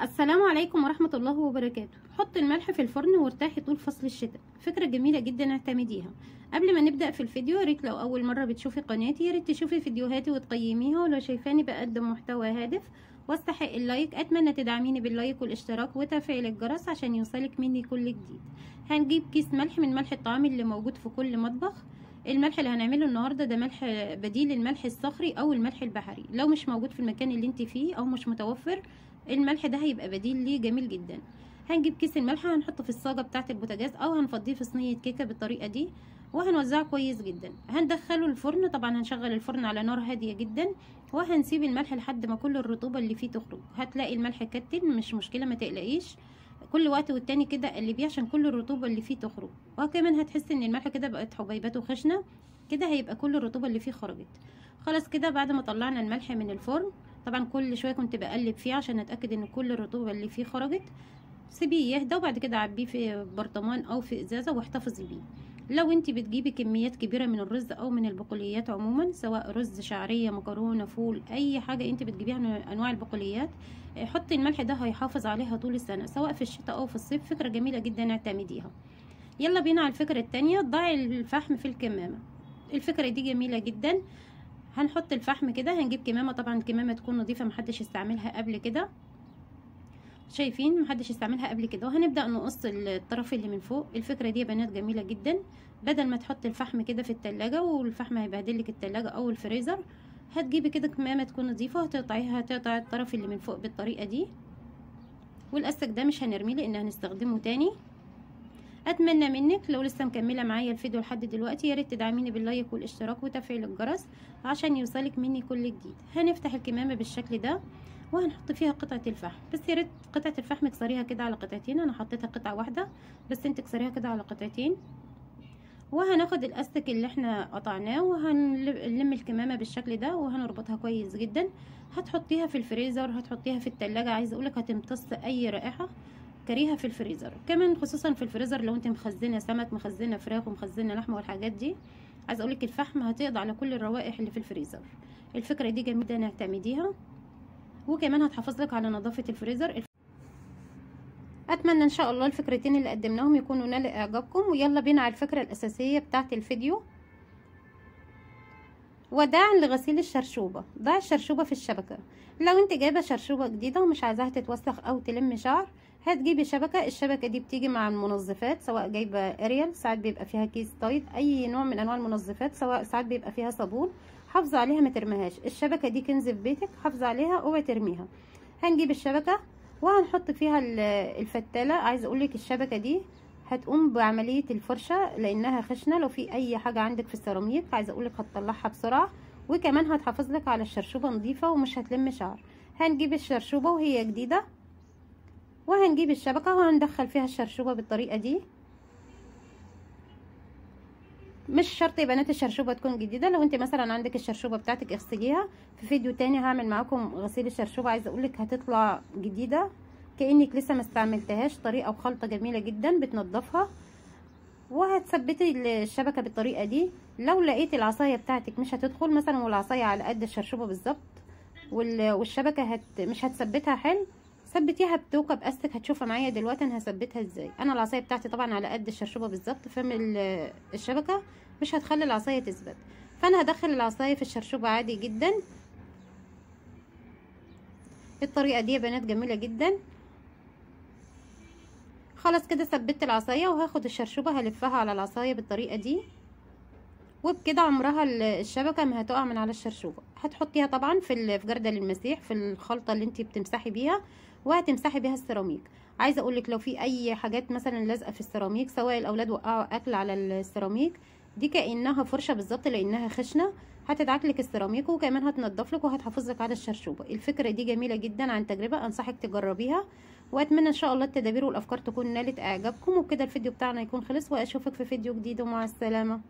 السلام عليكم ورحمة الله وبركاته. حط الملح في الفرن وارتاحي طول فصل الشتاء. فكرة جميلة جدا، اعتمديها. قبل ما نبدأ في الفيديو، ياريت لو أول مرة بتشوفي قناتي ياريت تشوفي فيديوهاتي وتقيميها، ولو شايفاني بقدم محتوى هادف واستحق اللايك أتمنى تدعميني باللايك والاشتراك وتفعيل الجرس عشان يوصلك مني كل جديد. هنجيب كيس ملح من ملح الطعام اللي موجود في كل مطبخ. الملح اللي هنعمله النهارده ده ملح بديل الملح الصخري او الملح البحري، لو مش موجود في المكان اللي انت فيه او مش متوفر الملح ده هيبقى بديل ليه جميل جدا. هنجيب كيس الملح هنحطه في الصاجه بتاعه البوتاجاز او هنفضيه في صينيه كيكه بالطريقه دي، وهنوزعه كويس جدا. هندخله الفرن، طبعا هنشغل الفرن على نار هاديه جدا، وهنسيب الملح لحد ما كل الرطوبه اللي فيه تخرج. هتلاقي الملح كتل، مش مشكله ما تقلقيش، كل وقت والتاني كده قلبيه عشان كل الرطوبه اللي فيه تخرج. وكمان هتحسي ان الملح كده بقت حبيباته خشنه، كده هيبقى كل الرطوبه اللي فيه خرجت. خلاص كده بعد ما طلعنا الملح من الفرن، طبعا كل شويه كنت بقلب فيه عشان اتاكد ان كل الرطوبه اللي فيه خرجت. سيبيه يهدى وبعد كده عبيه في برطمان او في ازازه واحتفظي بيه. لو انت بتجيبي كميات كبيره من الرز او من البقوليات عموما، سواء رز، شعريه، مكرونه، فول، اي حاجه انت بتجيبيها من انواع البقوليات، حطي الملح ده هيحافظ عليها طول السنه سواء في الشتاء او في الصيف. فكره جميله جدا، اعتمديها. يلا بينا على الفكره التانية، ضعي الفحم في الكمامه. الفكره دي جميله جدا. هنحط الفحم كده، هنجيب كمامه، طبعا الكمامه تكون نظيفه محدش استعملها قبل كده، شايفين محدش استعملها قبل كده. وهنبدا نقص الطرف اللي من فوق. الفكره دي يا بنات جميله جدا، بدل ما تحط الفحم كده في التلاجة والفحم هيبهدلك التلاجة او الفريزر، هتجيبي كده كمامه تكون نظيفه وهتقطعيها، هتقطع الطرف اللي من فوق بالطريقه دي. والاستك ده مش هنرميه لان هنستخدمه تاني. اتمنى منك لو لسه مكمله معايا الفيديو لحد دلوقتي يا ريت تدعميني باللايك والاشتراك وتفعيل الجرس عشان يوصلك مني كل جديد. هنفتح الكمامه بالشكل ده وهنحط فيها قطعه الفحم، بس يا ريت قطعه الفحم تكسريها كده على قطعتين. انا حطيتها قطعه واحده، بس انت تكسريها كده على قطعتين. وهناخد الاستك اللي احنا قطعناه وهنلم الكمامه بالشكل ده وهنربطها كويس جدا. هتحطيها في الفريزر، هتحطيها في التلاجة، عايزه اقولك هتمتص اي رائحه كريهه في الفريزر، كمان خصوصا في الفريزر لو انت مخزنه سمك، مخزنه فراخ، ومخزنه لحمه والحاجات دي. عايزه اقولك الفحم هتقضي على كل الروائح اللي في الفريزر. الفكره دي جميله، نعتمديها، وكمان هتحافظ لك على نظافه الفريزر. اتمنى ان شاء الله الفكرتين اللي قدمناهم يكونوا نال اعجابكم. ويلا بينا على الفكره الاساسيه بتاعه الفيديو. وداعا لغسيل الشرشوبه. ضع الشرشوبه في الشبكه. لو انت جايبه شرشوبه جديده ومش عايزاها تتوسخ او تلم شعر، هتجيبي شبكه. الشبكه دي بتيجي مع المنظفات، سواء جايبه اريال ساعات بيبقى فيها كيس تايد، اي نوع من انواع المنظفات، سواء ساعات بيبقى فيها صابون. حافظي عليها ما ترميهاش، الشبكه دي كنز في بيتك، حافظي عليها اوعي ترميها. هنجيب الشبكه وهنحط فيها الفتاله. عايزه اقولك الشبكه دي هتقوم بعمليه الفرشه لانها خشنه، لو في اي حاجه عندك في السيراميك عايزه اقولك هتطلعها بسرعه، وكمان هتحافظ لك على الشرشوبه نظيفه ومش هتلم شعر. هنجيب الشرشوبه وهي جديده وهنجيب الشبكه وهندخل فيها الشرشوبه بالطريقه دي. مش شرط يا بنات الشرشوبه تكون جديده، لو انت مثلا عندك الشرشوبه بتاعتك اغسليها. في فيديو تاني هعمل معاكم غسيل الشرشوبه، عايزه اقولك هتطلع جديده كانك لسه ما استعملتهاش. طريقه وخلطه جميله جدا بتنضفها. وهتثبتي الشبكه بالطريقه دي. لو لقيتي العصايه بتاعتك مش هتدخل مثلا والعصايه على قد الشرشوبه بالظبط والشبكه مش هتثبتها حلو، ثبتيها بتوكه باستك. هتشوفها معايا دلوقتي انا هثبتها ازاي. انا العصايه بتاعتي طبعا على قد الشرشوبه بالظبط، فم الشبكه مش هتخلي العصايه تثبت، فانا هدخل العصايه في الشرشوبه عادي جدا. الطريقه دي يا بنات جميله جدا. خلاص كده ثبت العصايه، وهاخد الشرشوبه هلفها على العصايه بالطريقه دي، وبكده عمرها الشبكه ما هتقع من على الشرشوبه. هتحطيها طبعا في جردل المسيح، في الخلطه اللي انت بتمسحي بيها، وهتمسحي بيها السيراميك. عايزه اقولك لو في اي حاجات مثلا لازقه في السيراميك، سواء الاولاد وقعوا اكل على السيراميك، دي كانها فرشه بالظبط لانها خشنه، هتدعكلك السيراميك وكمان هتنضف لك وهتحافظ لك على الشرشوبه. الفكره دي جميله جدا، عن تجربه انصحك تجربيها. واتمنى ان شاء الله التدابير والافكار تكون نالت اعجابكم. وبكده الفيديو بتاعنا يكون خلص، واشوفك في فيديو جديد ومع السلامه.